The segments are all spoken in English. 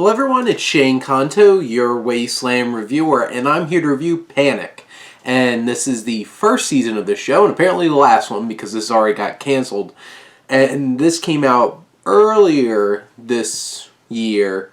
Hello everyone, it's Shane Kanto, your Wasteland reviewer, and I'm here to review Panic. And this is the first season of the show, and apparently the last one, because this already got canceled. And this came out earlier this year,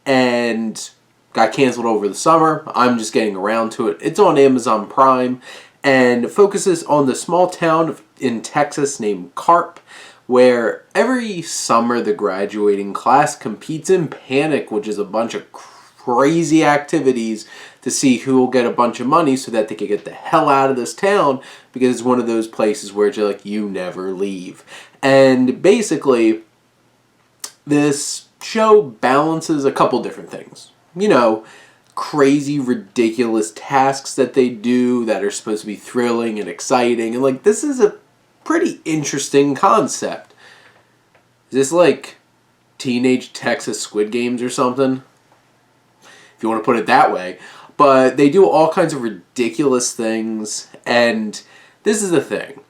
and got canceled over the summer. I'm just getting around to it. It's on Amazon Prime, and it focuses on the small town in Texas named Carp, where every summer the graduating class competes in Panic, which is a bunch of crazy activities to see who will get a bunch of money so that they can get the hell out of this town, because it's one of those places where it's like, you never leave. And basically, this show balances a couple different things. You know, crazy, ridiculous tasks that they do that are supposed to be thrilling and exciting. And like, this is a pretty interesting concept. Is this like teenage Texas Squid Games or something? If you want to put it that way. But they do all kinds of ridiculous things, and this is the thing.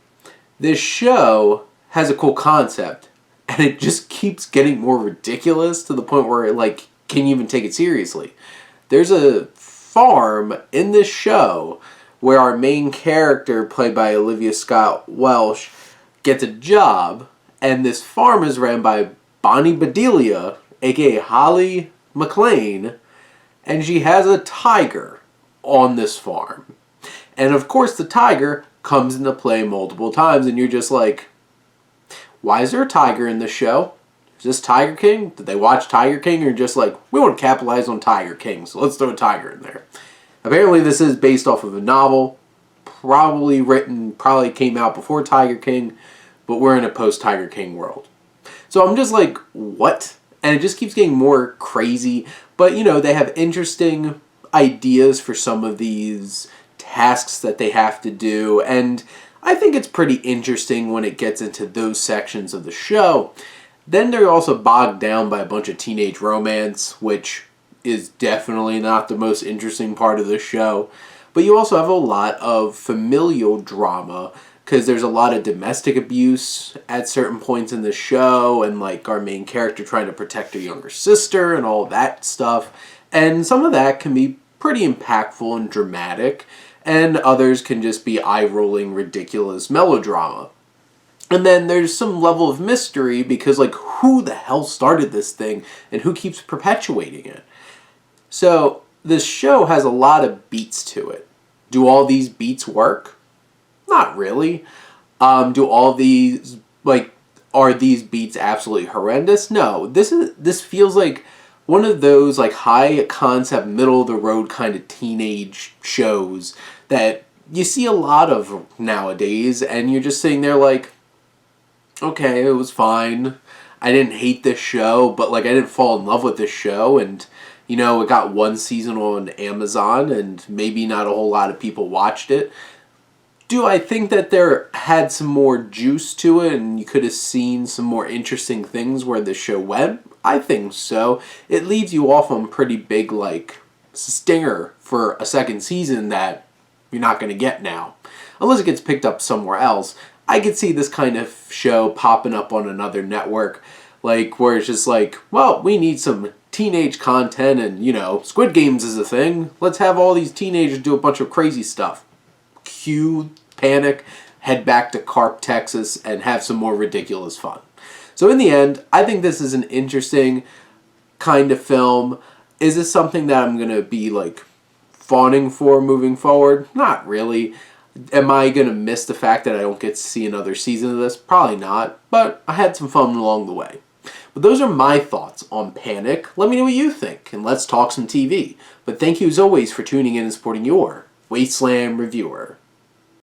This show has a cool concept, and it just keeps getting more ridiculous to the point where like, can you even take it seriously? There's a farm in this show where our main character, played by Olivia Welsh, gets a job, and this farm is ran by Bonnie Bedelia, aka Holly McLean, and she has a tiger on this farm. And of course the tiger comes into play multiple times, and you're just like, why is there a tiger in this show? Is this Tiger King? Did they watch Tiger King, or just like, we want to capitalize on Tiger King, so let's throw a tiger in there? Apparently this is based off of a novel, probably came out before Tiger King, but we're in a post-Tiger King world. So I'm just like, what? And it just keeps getting more crazy. But, you know, they have interesting ideas for some of these tasks that they have to do. And I think it's pretty interesting when it gets into those sections of the show. Then they're also bogged down by a bunch of teenage romance, which is definitely not the most interesting part of the show. But you also have a lot of familial drama, because there's a lot of domestic abuse at certain points in the show, and like our main character trying to protect her younger sister and all that stuff. And some of that can be pretty impactful and dramatic, and others can just be eye-rolling, ridiculous melodrama. And then there's some level of mystery, because like, who the hell started this thing and who keeps perpetuating it? So this show has a lot of beats to it. Do all these beats work? Not really. Do all these, like, are these beats absolutely horrendous? No. This feels like one of those like high concept, middle of the road kind of teenage shows that you see a lot of nowadays, and you're just sitting there like, okay, it was fine. I didn't hate this show, but like, I didn't fall in love with this show, and you know, it got one season on Amazon, and maybe not a whole lot of people watched it. Do I think that there had some more juice to it, and you could have seen some more interesting things where the show went? I think so. It leaves you off on pretty big, like, stinger for a second season that you're not going to get now. Unless it gets picked up somewhere else. I could see this kind of show popping up on another network, like, where it's just like, well, we need some teenage content, and, you know, Squid Games is a thing. Let's have all these teenagers do a bunch of crazy stuff. Cue Panic, head back to Carp, Texas, and have some more ridiculous fun. So in the end, I think this is an interesting kind of film. Is this something that I'm going to be, like, fawning for moving forward? Not really. Am I going to miss the fact that I don't get to see another season of this? Probably not, but I had some fun along the way. But those are my thoughts on Panic. Let me know what you think, and let's talk some TV. But thank you as always for tuning in and supporting your Wasteland reviewer.